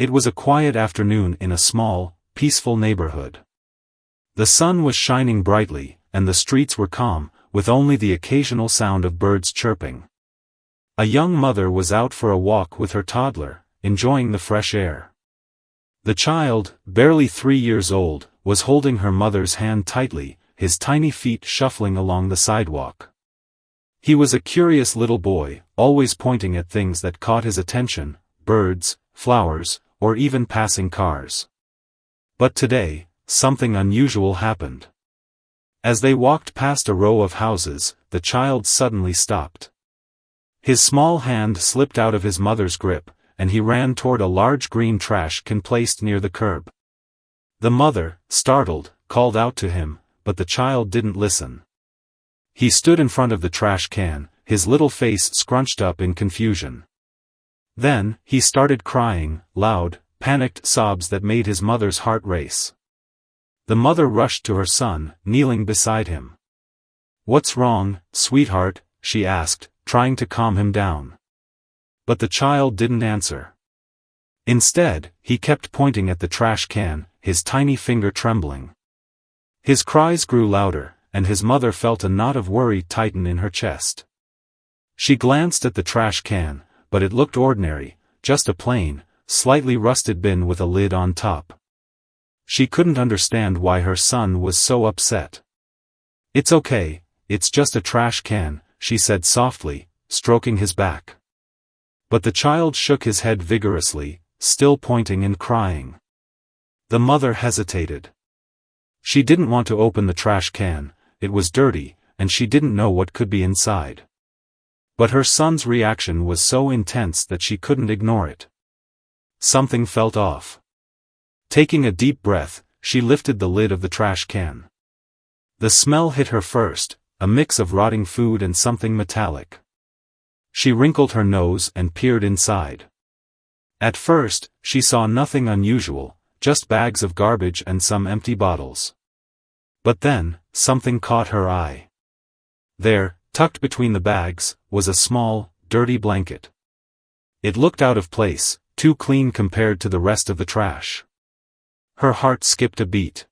It was a quiet afternoon in a small, peaceful neighborhood. The sun was shining brightly, and the streets were calm, with only the occasional sound of birds chirping. A young mother was out for a walk with her toddler, enjoying the fresh air. The child, barely 3 years old, was holding her mother's hand tightly, his tiny feet shuffling along the sidewalk. He was a curious little boy, always pointing at things that caught his attention, birds, flowers, or even passing cars. But today, something unusual happened. As they walked past a row of houses, the child suddenly stopped. His small hand slipped out of his mother's grip, and he ran toward a large green trash can placed near the curb. The mother, startled, called out to him, but the child didn't listen. He stood in front of the trash can, his little face scrunched up in confusion. Then, he started crying, loud, panicked sobs that made his mother's heart race. The mother rushed to her son, kneeling beside him. "What's wrong, sweetheart?" she asked, trying to calm him down. But the child didn't answer. Instead, he kept pointing at the trash can, his tiny finger trembling. His cries grew louder, and his mother felt a knot of worry tighten in her chest. She glanced at the trash can, but it looked ordinary, just a plain, slightly rusted bin with a lid on top. She couldn't understand why her son was so upset. "It's okay, it's just a trash can," she said softly, stroking his back. But the child shook his head vigorously, still pointing and crying. The mother hesitated. She didn't want to open the trash can, it was dirty, and she didn't know what could be inside. But her son's reaction was so intense that she couldn't ignore it. Something felt off. Taking a deep breath, she lifted the lid of the trash can. The smell hit her first, a mix of rotting food and something metallic. She wrinkled her nose and peered inside. At first, she saw nothing unusual, just bags of garbage and some empty bottles. But then, something caught her eye. There, tucked between the bags, was a small, dirty blanket. It looked out of place, too clean compared to the rest of the trash. Her heart skipped a beat.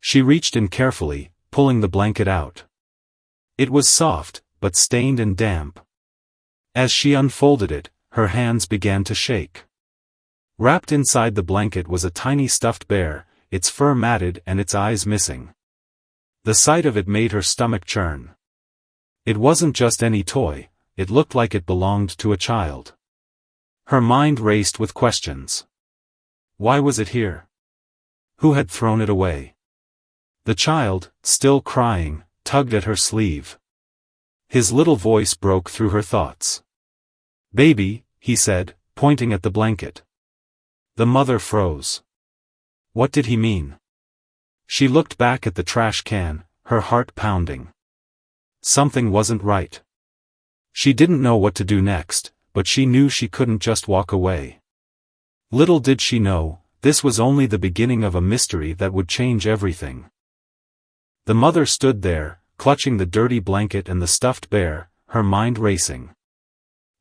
She reached in carefully, pulling the blanket out. It was soft, but stained and damp. As she unfolded it, her hands began to shake. Wrapped inside the blanket was a tiny stuffed bear, its fur matted and its eyes missing. The sight of it made her stomach churn. It wasn't just any toy, it looked like it belonged to a child. Her mind raced with questions. Why was it here? Who had thrown it away? The child, still crying, tugged at her sleeve. His little voice broke through her thoughts. "Baby," he said, pointing at the blanket. The mother froze. What did he mean? She looked back at the trash can, her heart pounding. Something wasn't right. She didn't know what to do next, but she knew she couldn't just walk away. Little did she know, this was only the beginning of a mystery that would change everything. The mother stood there, clutching the dirty blanket and the stuffed bear, her mind racing.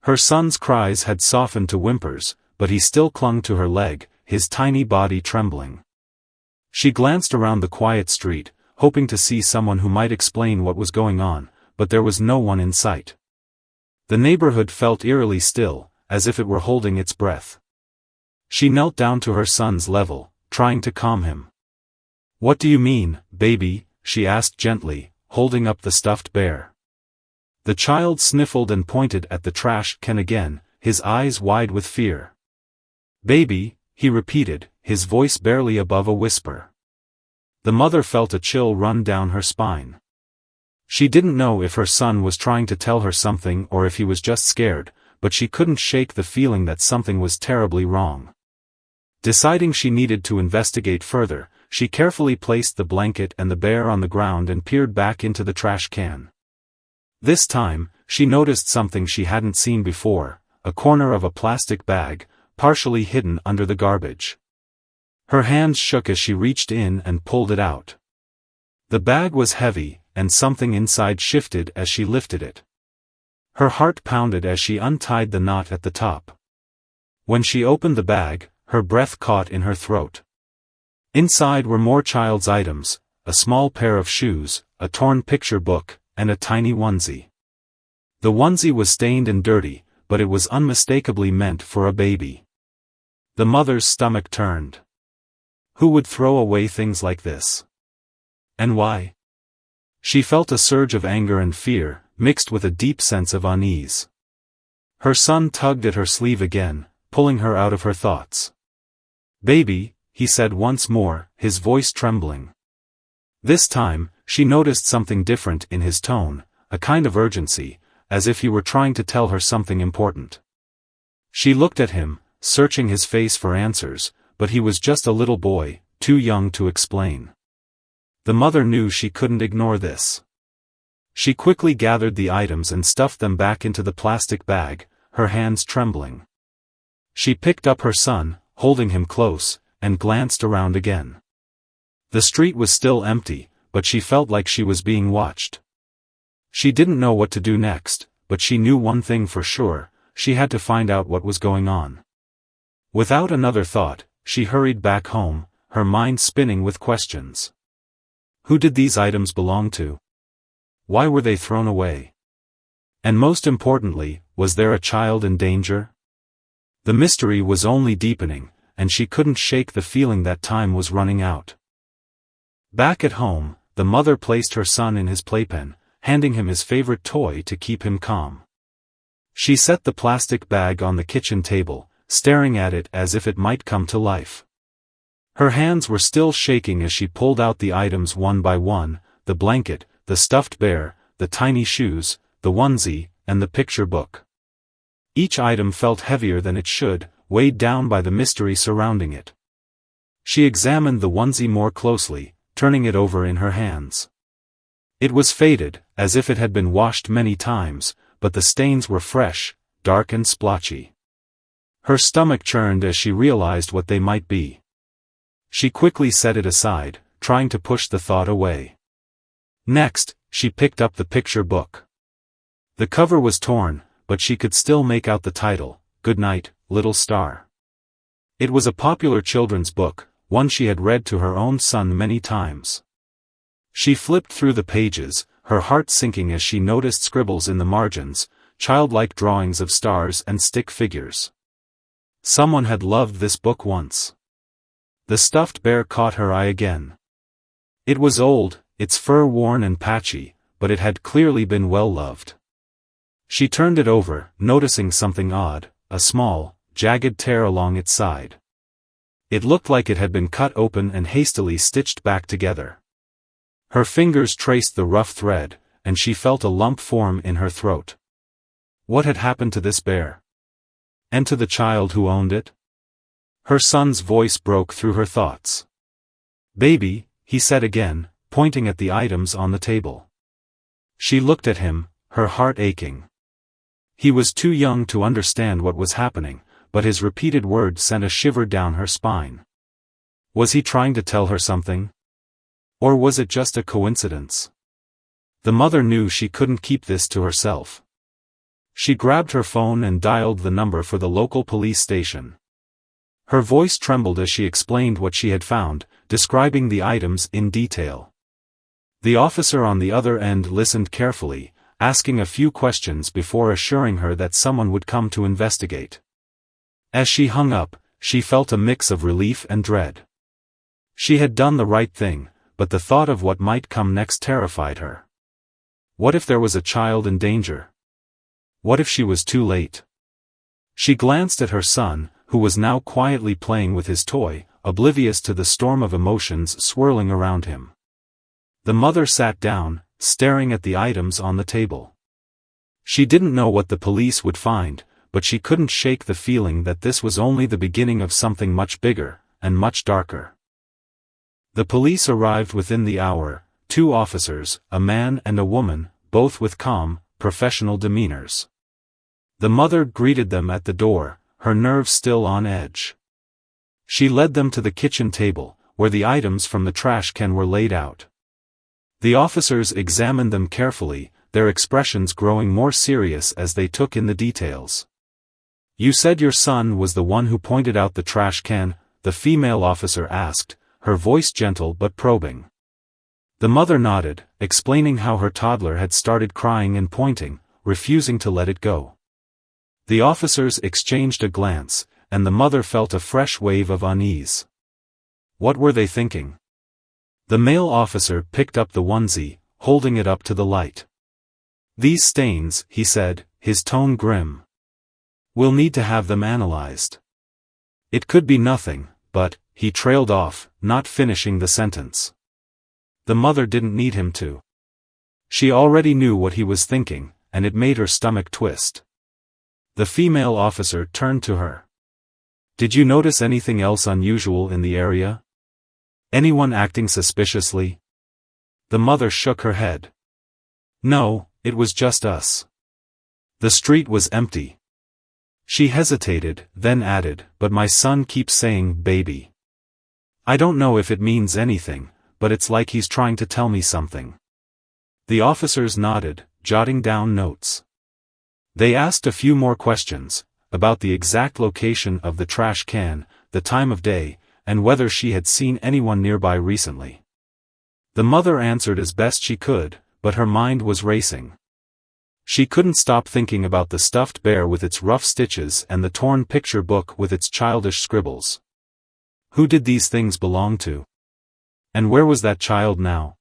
Her son's cries had softened to whimpers, but he still clung to her leg, his tiny body trembling. She glanced around the quiet street, hoping to see someone who might explain what was going on, but there was no one in sight. The neighborhood felt eerily still, as if it were holding its breath. She knelt down to her son's level, trying to calm him. "What do you mean, baby?" she asked gently, holding up the stuffed bear. The child sniffled and pointed at the trash can again, his eyes wide with fear. "Baby," he repeated, his voice barely above a whisper. The mother felt a chill run down her spine. She didn't know if her son was trying to tell her something or if he was just scared, but she couldn't shake the feeling that something was terribly wrong. Deciding she needed to investigate further, she carefully placed the blanket and the bear on the ground and peered back into the trash can. This time, she noticed something she hadn't seen before, a corner of a plastic bag, partially hidden under the garbage. Her hands shook as she reached in and pulled it out. The bag was heavy, and something inside shifted as she lifted it. Her heart pounded as she untied the knot at the top. When she opened the bag, her breath caught in her throat. Inside were more child's items, a small pair of shoes, a torn picture book, and a tiny onesie. The onesie was stained and dirty, but it was unmistakably meant for a baby. The mother's stomach turned. Who would throw away things like this? And why? She felt a surge of anger and fear, mixed with a deep sense of unease. Her son tugged at her sleeve again, pulling her out of her thoughts. "Baby," he said once more, his voice trembling. This time, she noticed something different in his tone, a kind of urgency, as if he were trying to tell her something important. She looked at him, searching his face for answers, but he was just a little boy, too young to explain. The mother knew she couldn't ignore this. She quickly gathered the items and stuffed them back into the plastic bag, her hands trembling. She picked up her son, holding him close, and glanced around again. The street was still empty, but she felt like she was being watched. She didn't know what to do next, but she knew one thing for sure: she had to find out what was going on. Without another thought, she hurried back home, her mind spinning with questions. Who did these items belong to? Why were they thrown away? And most importantly, was there a child in danger? The mystery was only deepening, and she couldn't shake the feeling that time was running out. Back at home, the mother placed her son in his playpen, handing him his favorite toy to keep him calm. She set the plastic bag on the kitchen table, staring at it as if it might come to life. Her hands were still shaking as she pulled out the items one by one: the blanket, the stuffed bear, the tiny shoes, the onesie, and the picture book. Each item felt heavier than it should, weighed down by the mystery surrounding it. She examined the onesie more closely, turning it over in her hands. It was faded, as if it had been washed many times, but the stains were fresh, dark and splotchy. Her stomach churned as she realized what they might be. She quickly set it aside, trying to push the thought away. Next, she picked up the picture book. The cover was torn, but she could still make out the title, "Good Night, Little Star." It was a popular children's book, one she had read to her own son many times. She flipped through the pages, her heart sinking as she noticed scribbles in the margins, childlike drawings of stars and stick figures. Someone had loved this book once. The stuffed bear caught her eye again. It was old, its fur worn and patchy, but it had clearly been well loved. She turned it over, noticing something odd: a small, jagged tear along its side. It looked like it had been cut open and hastily stitched back together. Her fingers traced the rough thread, and she felt a lump form in her throat. What had happened to this bear? And to the child who owned it? Her son's voice broke through her thoughts. "Baby," he said again, pointing at the items on the table. She looked at him, her heart aching. He was too young to understand what was happening, but his repeated words sent a shiver down her spine. Was he trying to tell her something? Or was it just a coincidence? The mother knew she couldn't keep this to herself. She grabbed her phone and dialed the number for the local police station. Her voice trembled as she explained what she had found, describing the items in detail. The officer on the other end listened carefully, asking a few questions before assuring her that someone would come to investigate. As she hung up, she felt a mix of relief and dread. She had done the right thing, but the thought of what might come next terrified her. What if there was a child in danger? What if she was too late? She glanced at her son, who was now quietly playing with his toy, oblivious to the storm of emotions swirling around him. The mother sat down, staring at the items on the table. She didn't know what the police would find, but she couldn't shake the feeling that this was only the beginning of something much bigger, and much darker. The police arrived within the hour, 2 officers, a man and a woman, both with calm, professional demeanors. The mother greeted them at the door, her nerves still on edge. She led them to the kitchen table, where the items from the trash can were laid out. The officers examined them carefully, their expressions growing more serious as they took in the details. You said your son was the one who pointed out the trash can, the female officer asked, her voice gentle but probing. The mother nodded, explaining how her toddler had started crying and pointing, refusing to let it go. The officers exchanged a glance, and the mother felt a fresh wave of unease. What were they thinking? The male officer picked up the onesie, holding it up to the light. These stains, he said, his tone grim. We'll need to have them analyzed. It could be nothing, but, he trailed off, not finishing the sentence. The mother didn't need him to. She already knew what he was thinking, and it made her stomach twist. The female officer turned to her. Did you notice anything else unusual in the area? Anyone acting suspiciously? The mother shook her head. No, it was just us. The street was empty. She hesitated, then added, but my son keeps saying baby. I don't know if it means anything, but it's like he's trying to tell me something. The officers nodded, jotting down notes. They asked a few more questions, about the exact location of the trash can, the time of day, and whether she had seen anyone nearby recently. The mother answered as best she could, but her mind was racing. She couldn't stop thinking about the stuffed bear with its rough stitches and the torn picture book with its childish scribbles. Who did these things belong to? And where was that child now?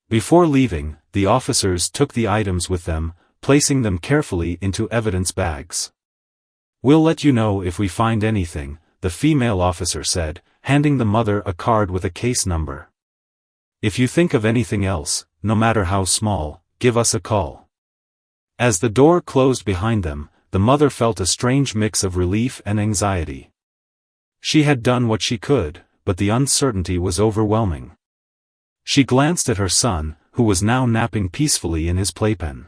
Before leaving, the officers took the items with them, placing them carefully into evidence bags. We'll let you know if we find anything, the female officer said, handing the mother a card with a case number. If you think of anything else, no matter how small, give us a call. As the door closed behind them, the mother felt a strange mix of relief and anxiety. She had done what she could, but the uncertainty was overwhelming. She glanced at her son, who was now napping peacefully in his playpen.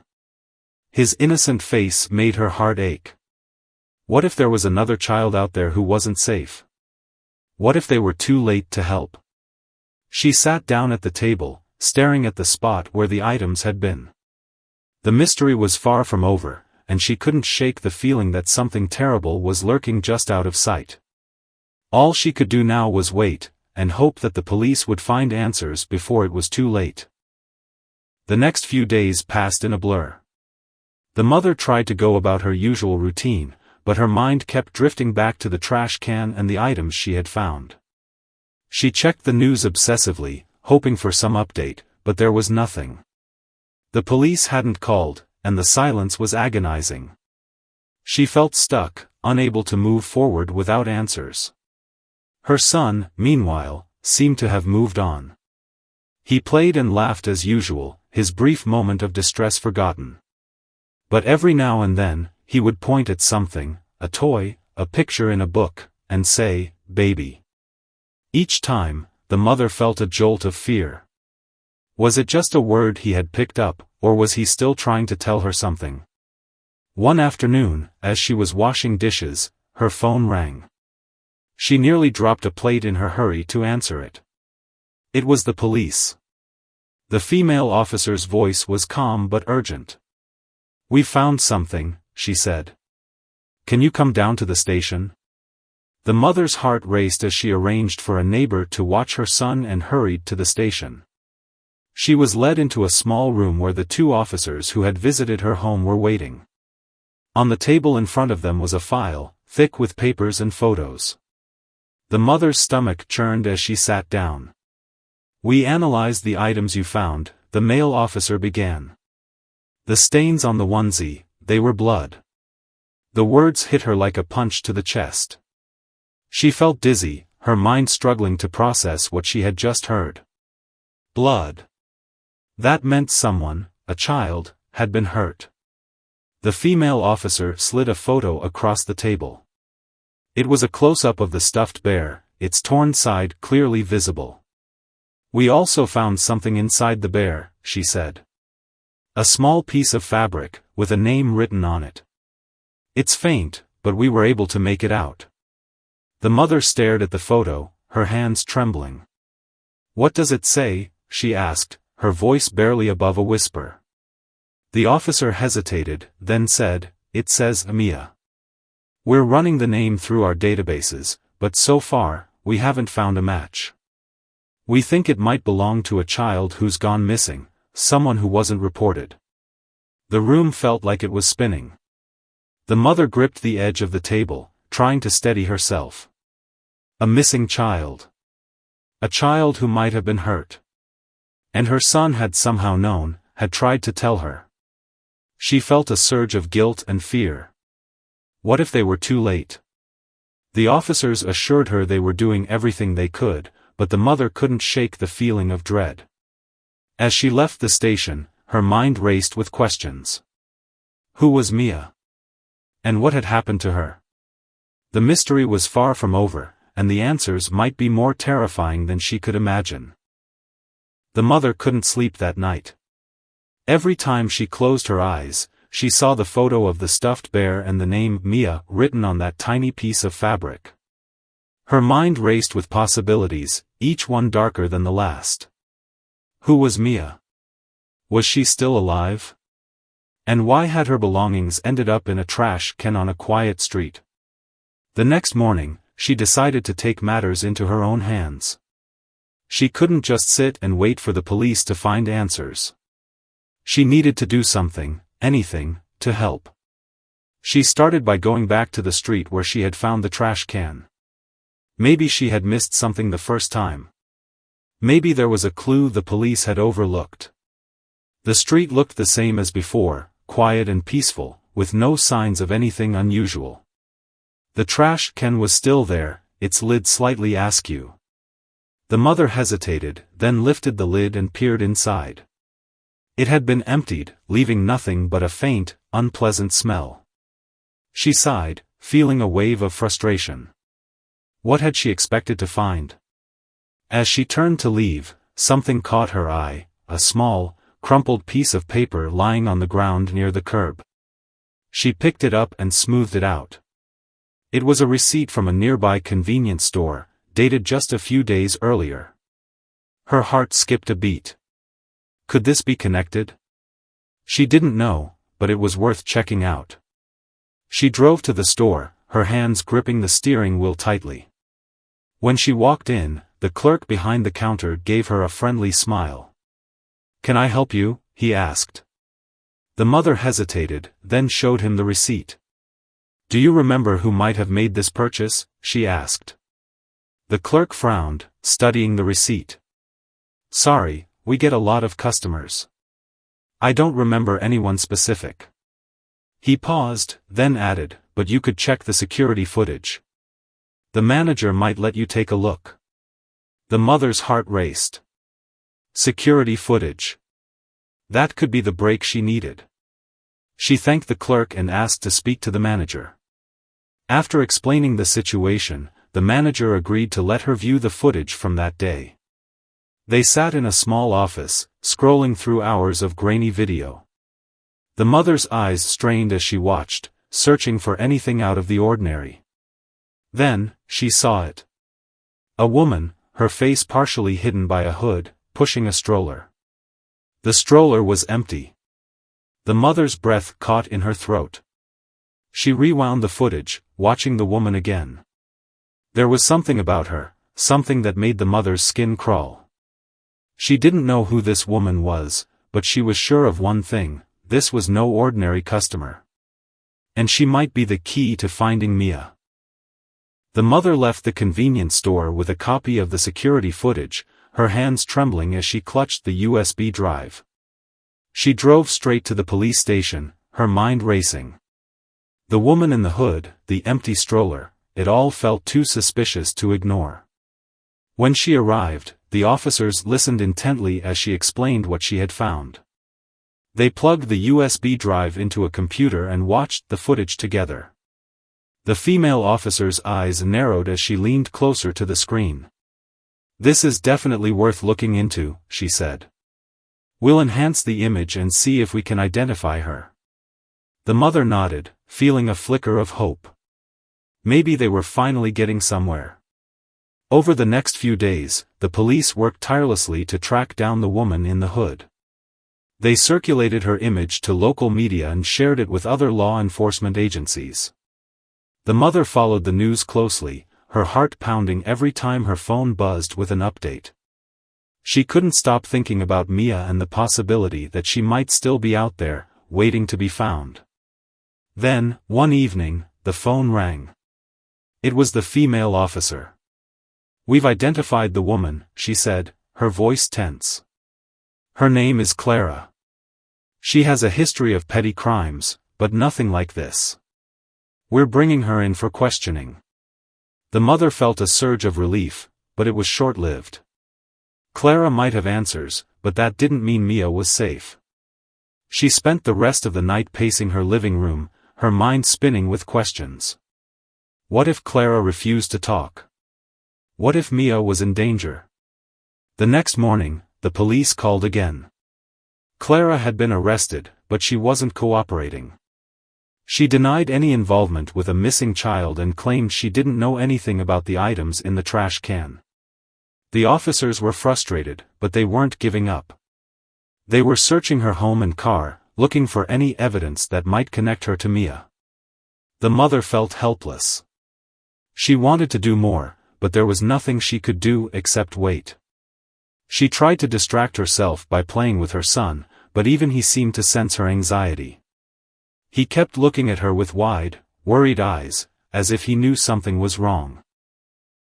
His innocent face made her heart ache. What if there was another child out there who wasn't safe? What if they were too late to help? She sat down at the table, staring at the spot where the items had been. The mystery was far from over, and she couldn't shake the feeling that something terrible was lurking just out of sight. All she could do now was wait, and hope that the police would find answers before it was too late. The next few days passed in a blur. The mother tried to go about her usual routine, but her mind kept drifting back to the trash can and the items she had found. She checked the news obsessively, hoping for some update, but there was nothing. The police hadn't called, and the silence was agonizing. She felt stuck, unable to move forward without answers. Her son, meanwhile, seemed to have moved on. He played and laughed as usual, his brief moment of distress forgotten. But every now and then, he would point at something, a toy, a picture in a book, and say, baby. Each time, the mother felt a jolt of fear. Was it just a word he had picked up, or was he still trying to tell her something? One afternoon, as she was washing dishes, her phone rang. She nearly dropped a plate in her hurry to answer it. It was the police. The female officer's voice was calm but urgent. "We found something," she said. "Can you come down to the station?" The mother's heart raced as she arranged for a neighbor to watch her son and hurried to the station. She was led into a small room where the two officers who had visited her home were waiting. On the table in front of them was a file, thick with papers and photos. The mother's stomach churned as she sat down. "We analyzed the items you found," the male officer began. "The stains on the onesie, they were blood." The words hit her like a punch to the chest. She felt dizzy, her mind struggling to process what she had just heard. Blood. That meant someone, a child, had been hurt. The female officer slid a photo across the table. It was a close-up of the stuffed bear, its torn side clearly visible. "We also found something inside the bear," she said. "A small piece of fabric, with a name written on it. It's faint, but we were able to make it out." The mother stared at the photo, her hands trembling. "What does it say?" she asked, her voice barely above a whisper. The officer hesitated, then said, "It says Amia." We're running the name through our databases, but so far, we haven't found a match. We think it might belong to a child who's gone missing, someone who wasn't reported. The room felt like it was spinning. The mother gripped the edge of the table, trying to steady herself. A missing child. A child who might have been hurt. And her son had somehow known, had tried to tell her. She felt a surge of guilt and fear. What if they were too late? The officers assured her they were doing everything they could, but the mother couldn't shake the feeling of dread. As she left the station, her mind raced with questions. Who was Mia? And what had happened to her? The mystery was far from over, and the answers might be more terrifying than she could imagine. The mother couldn't sleep that night. Every time she closed her eyes, she saw the photo of the stuffed bear and the name Mia written on that tiny piece of fabric. Her mind raced with possibilities, each one darker than the last. Who was Mia? Was she still alive? And why had her belongings ended up in a trash can on a quiet street? The next morning, she decided to take matters into her own hands. She couldn't just sit and wait for the police to find answers. She needed to do something, anything, to help. She started by going back to the street where she had found the trash can. Maybe she had missed something the first time. Maybe there was a clue the police had overlooked. The street looked the same as before, quiet and peaceful, with no signs of anything unusual. The trash can was still there, its lid slightly askew. The mother hesitated, then lifted the lid and peered inside. It had been emptied, leaving nothing but a faint, unpleasant smell. She sighed, feeling a wave of frustration. What had she expected to find? As she turned to leave, something caught her eye, a small, crumpled piece of paper lying on the ground near the curb. She picked it up and smoothed it out. It was a receipt from a nearby convenience store, dated just a few days earlier. Her heart skipped a beat. Could this be connected? She didn't know, but it was worth checking out. She drove to the store, her hands gripping the steering wheel tightly. When she walked in, the clerk behind the counter gave her a friendly smile. "Can I help you?" he asked. The mother hesitated, then showed him the receipt. "Do you remember who might have made this purchase?" she asked. The clerk frowned, studying the receipt. "Sorry, we get a lot of customers. I don't remember anyone specific." He paused, then added, "But you could check the security footage. The manager might let you take a look." The mother's heart raced. Security footage. That could be the break she needed. She thanked the clerk and asked to speak to the manager. After explaining the situation, the manager agreed to let her view the footage from that day. They sat in a small office, scrolling through hours of grainy video. The mother's eyes strained as she watched, searching for anything out of the ordinary. Then, she saw it. A woman, her face partially hidden by a hood, pushing a stroller. The stroller was empty. The mother's breath caught in her throat. She rewound the footage, watching the woman again. There was something about her, something that made the mother's skin crawl. She didn't know who this woman was, but she was sure of one thing: this was no ordinary customer. And she might be the key to finding Mia. The mother left the convenience store with a copy of the security footage, her hands trembling as she clutched the USB drive. She drove straight to the police station, her mind racing. The woman in the hood, the empty stroller, it all felt too suspicious to ignore. When she arrived, the officers listened intently as she explained what she had found. They plugged the USB drive into a computer and watched the footage together. The female officer's eyes narrowed as she leaned closer to the screen. "This is definitely worth looking into," she said. "We'll enhance the image and see if we can identify her." The mother nodded, feeling a flicker of hope. Maybe they were finally getting somewhere. Over the next few days, the police worked tirelessly to track down the woman in the hood. They circulated her image to local media and shared it with other law enforcement agencies. The mother followed the news closely, her heart pounding every time her phone buzzed with an update. She couldn't stop thinking about Mia and the possibility that she might still be out there, waiting to be found. Then, one evening, the phone rang. It was the female officer. "We've identified the woman," she said, her voice tense. "Her name is Clara. She has a history of petty crimes, but nothing like this. We're bringing her in for questioning." The mother felt a surge of relief, but it was short-lived. Clara might have answers, but that didn't mean Mia was safe. She spent the rest of the night pacing her living room, her mind spinning with questions. What if Clara refused to talk? What if Mia was in danger? The next morning, the police called again. Clara had been arrested, but she wasn't cooperating. She denied any involvement with a missing child and claimed she didn't know anything about the items in the trash can. The officers were frustrated, but they weren't giving up. They were searching her home and car, looking for any evidence that might connect her to Mia. The mother felt helpless. She wanted to do more, but there was nothing she could do except wait. She tried to distract herself by playing with her son, but even he seemed to sense her anxiety. He kept looking at her with wide, worried eyes, as if he knew something was wrong.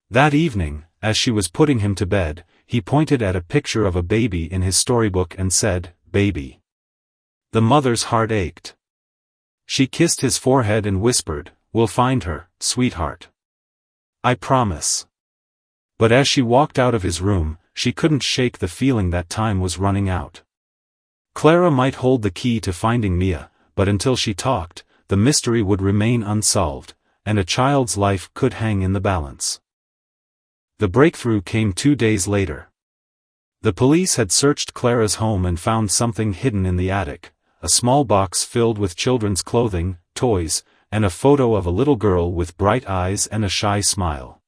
That evening, as she was putting him to bed, he pointed at a picture of a baby in his storybook and said, "Baby." The mother's heart ached. She kissed his forehead and whispered, "We'll find her, sweetheart. I promise." But as she walked out of his room, she couldn't shake the feeling that time was running out. Clara might hold the key to finding Mia, but until she talked, the mystery would remain unsolved, and a child's life could hang in the balance. The breakthrough came 2 days later. The police had searched Clara's home and found something hidden in the attic, a small box filled with children's clothing, toys, and a photo of a little girl with bright eyes and a shy smile.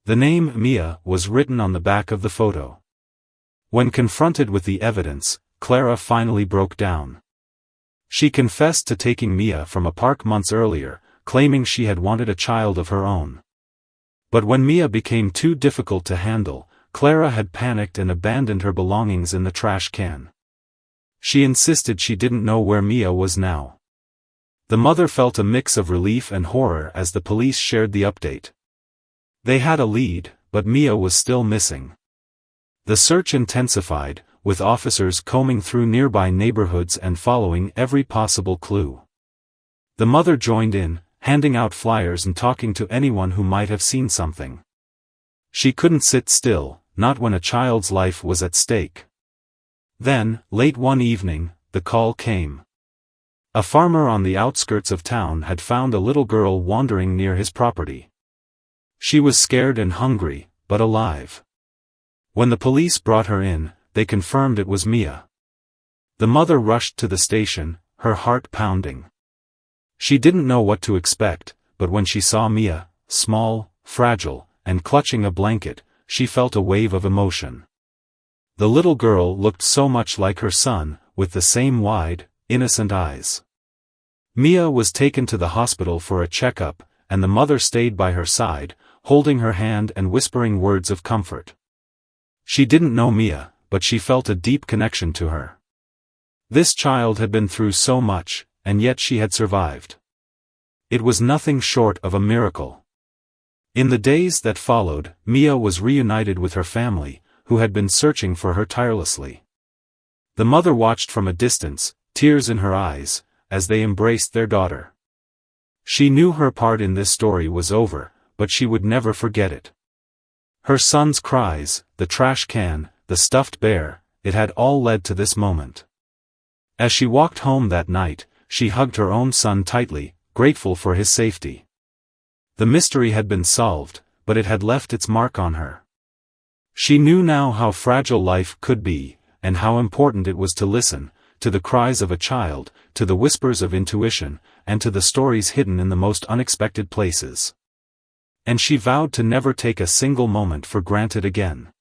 The name Mia was written on the back of the photo. When confronted with the evidence, Clara finally broke down. She confessed to taking Mia from a park months earlier, claiming she had wanted a child of her own. But when Mia became too difficult to handle, Clara had panicked and abandoned her belongings in the trash can. She insisted she didn't know where Mia was now. The mother felt a mix of relief and horror as the police shared the update. They had a lead, but Mia was still missing. The search intensified, with officers combing through nearby neighborhoods and following every possible clue. The mother joined in, handing out flyers and talking to anyone who might have seen something. She couldn't sit still, not when a child's life was at stake. Then, late one evening, the call came. A farmer on the outskirts of town had found a little girl wandering near his property. She was scared and hungry, but alive. When the police brought her in, they confirmed it was Mia. The mother rushed to the station, her heart pounding. She didn't know what to expect, but when she saw Mia, small, fragile, and clutching a blanket, she felt a wave of emotion. The little girl looked so much like her son, with the same wide, innocent eyes. Mia was taken to the hospital for a checkup, and the mother stayed by her side, holding her hand and whispering words of comfort. She didn't know Mia, but she felt a deep connection to her. This child had been through so much, and yet she had survived. It was nothing short of a miracle. In the days that followed, Mia was reunited with her family, who had been searching for her tirelessly. The mother watched from a distance, tears in her eyes, as they embraced their daughter. She knew her part in this story was over, but she would never forget it. Her son's cries, the trash can, the stuffed bear, it had all led to this moment. As she walked home that night, she hugged her own son tightly, grateful for his safety. The mystery had been solved, but it had left its mark on her. She knew now how fragile life could be, and how important it was to listen, to the cries of a child, to the whispers of intuition, and to the stories hidden in the most unexpected places. And she vowed to never take a single moment for granted again.